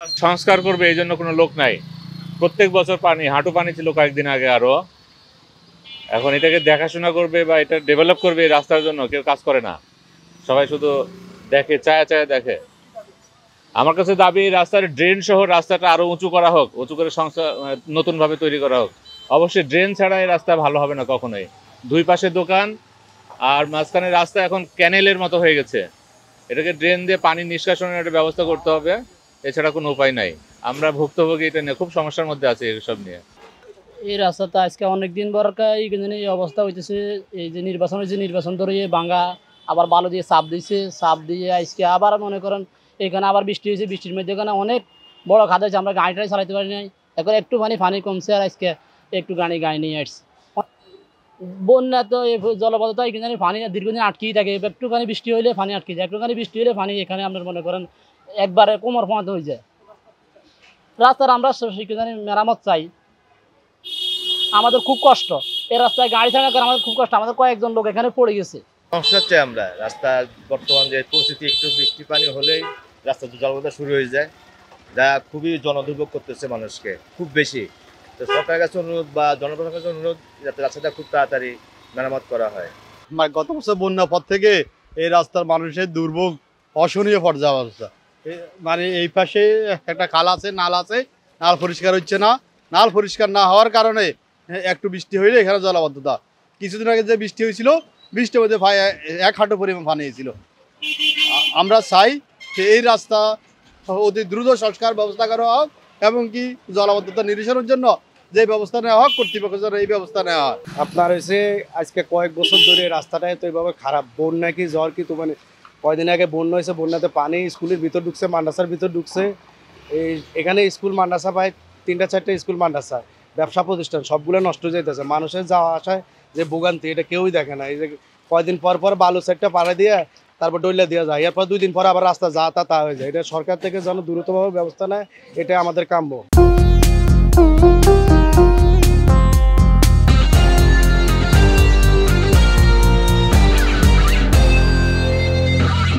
সংস্কার করবে এই জন্য কোনো লোক নাই। প্রত্যেক বছর পানি, হাঁটু পানি ছিল কয়েকদিন আগে আরো। এখন এটাকে দেখাশোনা করবে বা এটা ডেভেলপ করবে এই রাস্তার জন্য কেউ কাজ করে না। সবাই শুধু দেখে, চায়া চায়া দেখে। আমার কাছে দাবি রাস্তার ড্রেন সহ রাস্তাটা আরো উঁচু করা হোক, উঁচু করে সংস্কার নতুনভাবে তৈরি করা হোক। অবশ্যই ড্রেন ছাড়া এই রাস্তা ভালো হবে না কখনোই। দুই পাশে দোকান আর মাঝখানে রাস্তা এখন ক্যানেলের মতো হয়ে গেছে। এটাকে ড্রেন দিয়ে পানি নিষ্কাশনের একটা ব্যবস্থা করতে হবে, এছাড়া কোনো উপায় নাই। আমরা ভুক্তভোগী, এটা নিয়ে খুব সমস্যার মধ্যে আছি এসব নিয়ে। এই রাস্তাটা আজকে অনেকদিন বরকা এই অবস্থা হইতেছে। এই যে নির্বাচন হয়েছে, নির্বাচন ধরে ভাঙ্গা, আবার বালু দিয়ে চাপ দিয়েছে, চাপ দিয়ে আজকে আবার মনে করেন এখানে আবার বৃষ্টি হয়েছে, বৃষ্টির মধ্যে এখানে অনেক বড় খাদ হয়েছে, আমরা গাড়িটাই চালাতে পারি নাই। এখন একটু পানি কমছে আর আজকে একটু গাড়ি নিয়ে আসছে। বন্যা তো জলবদ্ধতা এখানে পানি দীর্ঘদিন আটকেই থাকে, একটুখানি বৃষ্টি হইলে পানি আটকে যায়, একটুখানি বৃষ্টি হলে পানি এখানে আপনার মনে করেন একবারে কোমর পর্যন্ত হয়ে যায়। রাস্তার আমরা সেখানে মেরামত চাই, আমাদের খুব কষ্ট। এই রাস্তায় গাড়ি ছাড়া করে আমাদের খুব কষ্ট, আমাদের কয়েকজন লোক এখানে পড়ে গেছে। সংস্কার চাই আমরা। রাস্তা বর্তমান যে পরিস্থিতি, একটু বৃষ্টি পানি হলেই রাস্তা জলবদ্ধতা শুরু হয়ে যায়, যা খুবই জনদুর্ভোগ করতেছে মানুষকে খুব বেশি। তো সরকারের কাছে অনুরোধ বা জনপ্রশাসনের কাছে অনুরোধ যাতে রাস্তাটা খুব তাড়াতাড়ি মেরামত করা হয়। গত বছর বন্যার পর থেকে এই রাস্তার মানুষের দুর্ভোগ অসহনীয় পর্যায়ে অবস্থা। মানে এই পাশে একটা খাল আছে, নাল আছে, নাল পরিষ্কার হচ্ছে না। নাল পরিষ্কার না হওয়ার কারণে একটু বৃষ্টি হইলে এখানে জলাবদ্ধতা। কিছুদিন আগে যে বৃষ্টি হয়েছিল, বৃষ্টির মধ্যে এক হাঁটু পরিমাণ পানি হয়েছিল। আমরা চাই যে এই রাস্তা অতি দ্রুত সংস্কার ব্যবস্থা করা হোক এবং কি জলাবদ্ধতা নিরসনের জন্য যে ব্যবস্থা নেওয়া হোক, কর্তৃপক্ষের জন্য এই ব্যবস্থা নেওয়া হয়। আপনার হয়েছে আজকে কয়েক বছর ধরে রাস্তাটা তো এইভাবে খারাপ। বন্যা কি জ্বর কি, তো মানে কয়দিন আগে বন্যা হয়েছে, বন্যাতে পানি স্কুলের ভিতর ঢুকছে, মাদ্রাসার ভিতর ঢুকছে। এখানে স্কুল মাদ্রাসা প্রায় 3-4টা স্কুল মাদ্রাসা, ব্যবসা প্রতিষ্ঠান সবগুলো নষ্ট হয়ে যাইতেছে। মানুষের যাওয়া আসায় যে ভোগান্তি, এটা কেউই দেখে না। এই যে কয়দিন পর পর বালু সেটটা পাড়া দিয়ে তারপর ডইলা দেওয়া যায়, এরপর 2 দিন পর আবার রাস্তা যা তা হয়ে যায়। এটা সরকার থেকে যেন দ্রুতভাবে ব্যবস্থা নেয়, এটা আমাদের কাম্য।